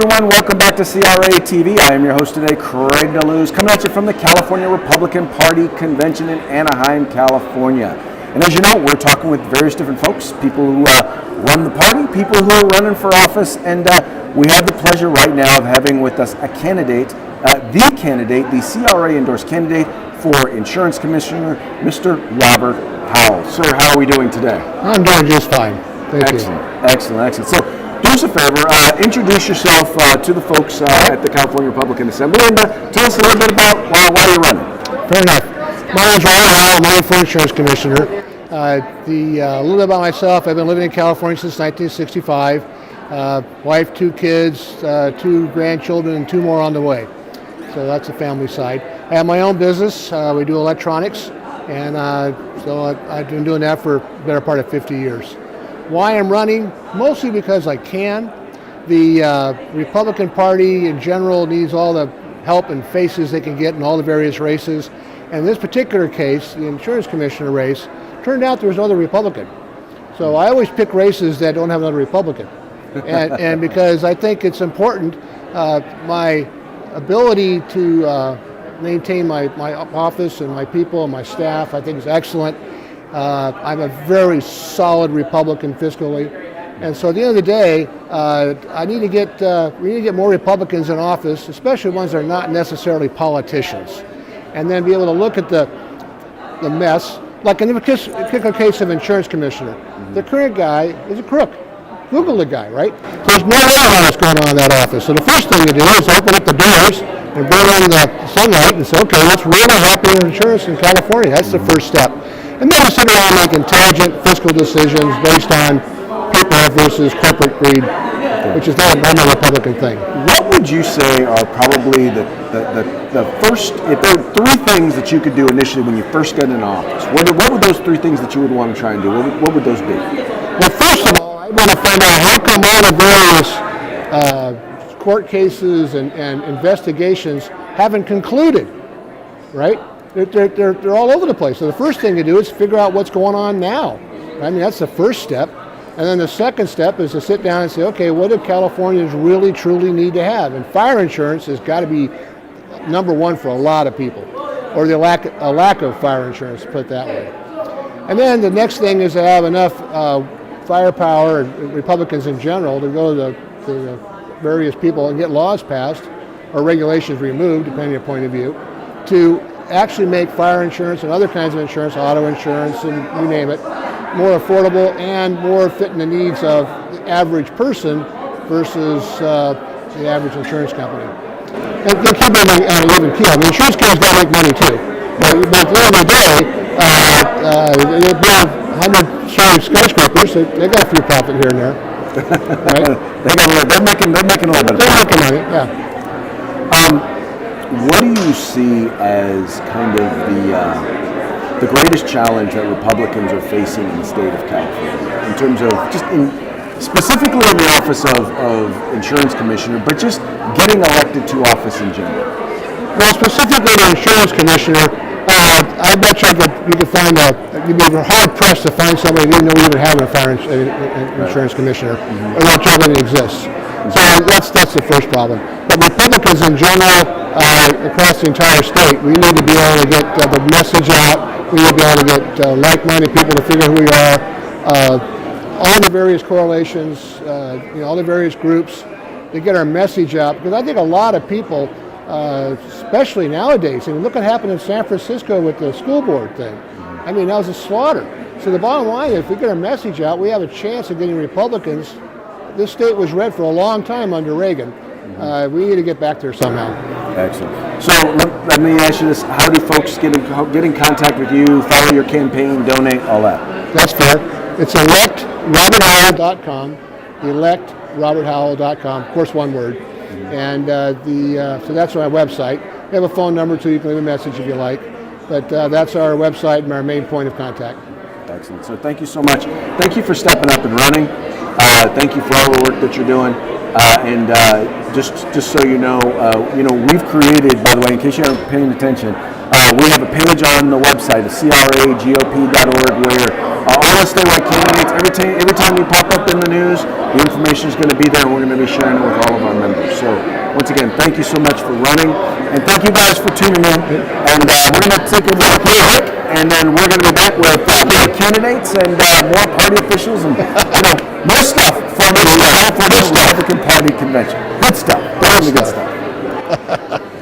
everyone. Welcome back to CRATV. I am your host today, Craig DeLuz, coming at you from the California Republican Party Convention in Anaheim, California. And as you know, we're talking with various different folks, people who run the party, people who are running for office, and we have the pleasure right now of having with us a candidate, the CRA-endorsed candidate for Insurance Commissioner, Mr. Robert Howell. Sir, how are we doing today? I'm doing just fine. Thank you. Excellent. So, do us a favor, introduce yourself to the folks at the California Republican Assembly and tell us a little bit about why you're running. Fair enough. My name is Robert Howell. I'm running for Insurance Commissioner. A little bit about myself. I've been living in California since 1965. Wife, 2 kids, 2 grandchildren, and 2 more on the way. So that's the family side. I have my own business. We do electronics, and so I've been doing that for a better part of 50 years. Why I'm running? Mostly because I can. The Republican Party in general needs all the help and faces they can get in all the various races. And in this particular case, the Insurance Commissioner race, turned out there was no other Republican. So I always pick races that don't have another Republican. And because I think it's important, my ability to maintain my office and my people and my staff, I think is excellent. I'm a very solid Republican fiscally, and so at the end of the day, we need to get more Republicans in office, especially ones that are not necessarily politicians, and then be able to look at the mess. Like in the particular case of Insurance Commissioner, the current guy is a crook. Google the guy, right? There's no way what's going on in that office. So the first thing to do is open up the doors and bring in the sunlight and say, okay, what's really happening in insurance in California? That's the first step. And then we sit around and make intelligent fiscal decisions based on people versus corporate greed, which is not a normal Republican thing. What would you say are probably the first, if there are 3 things that you could do initially when you first get in office, what would those 3 things that you would want to try and do? What would those be? Well, first of all, I want to find out how come all the various court cases and investigations haven't concluded, right? They're all over the place. So the first thing to do is figure out what's going on now. I mean, that's the first step. And then the second step is to sit down and say, okay, what do Californians really, truly need to have? And fire insurance has got to be number 1 for a lot of people, or a lack of fire insurance, to put it that way. And then the next thing is to have enough firepower, and Republicans in general, to go to the various people and get laws passed or regulations removed, depending on your point of view, to actually make fire insurance and other kinds of insurance, auto insurance, and you name it, more affordable and more fitting the needs of the average person versus the average insurance company. And they keep it on an even keel. I mean, insurance companies got to make money too. But at the end of the day, they build 100-story skyscrapers. They got a few profit here and there, right? They're making a little bit of money. They're making money, yeah. What do you see as kind of the greatest challenge that Republicans are facing in the state of California in terms of specifically in the office of Insurance Commissioner, but just getting elected to office in general? Well, specifically the Insurance Commissioner, I bet you could find you'd be hard pressed to find somebody who didn't know we even have a fire insurance commissioner, or that job even exists. So that's the first problem. But Republicans in general, across the entire state, we need to be able to get the message out. We need to be able to get like-minded people to figure who we are. All the various correlations, all the various groups, to get our message out. Because I think a lot of people, especially nowadays, and look what happened in San Francisco with the school board thing. I mean, that was a slaughter. So the bottom line is, if we get our message out, we have a chance of getting Republicans. This state was red for a long time under Reagan. We need to get back there somehow. Excellent. So let me ask you this: how do folks get in contact with you, follow your campaign, donate, all that? That's fair. It's electroberthowell.com, electroberthowell.com, of course one word. And so that's our website. We have a phone number too, you can leave a message if you like. But that's our website and our main point of contact. Excellent. So thank you so much. Thank you for stepping up and running. Thank you for all the work that you're doing. And just so you know, we've created, by the way, in case you haven't been paying attention, we have a page on the website, cragop.org, where all the statewide candidates, every time we pop up in the news, we The information is going to be there, and we're going to be sharing it with all of our members. So once again, thank you so much for running, and thank you guys for tuning in. And we're going to take a little break, and then we're going to be back with more candidates and more party officials and more stuff from the California Republican Party convention. Good stuff. Definitely good stuff.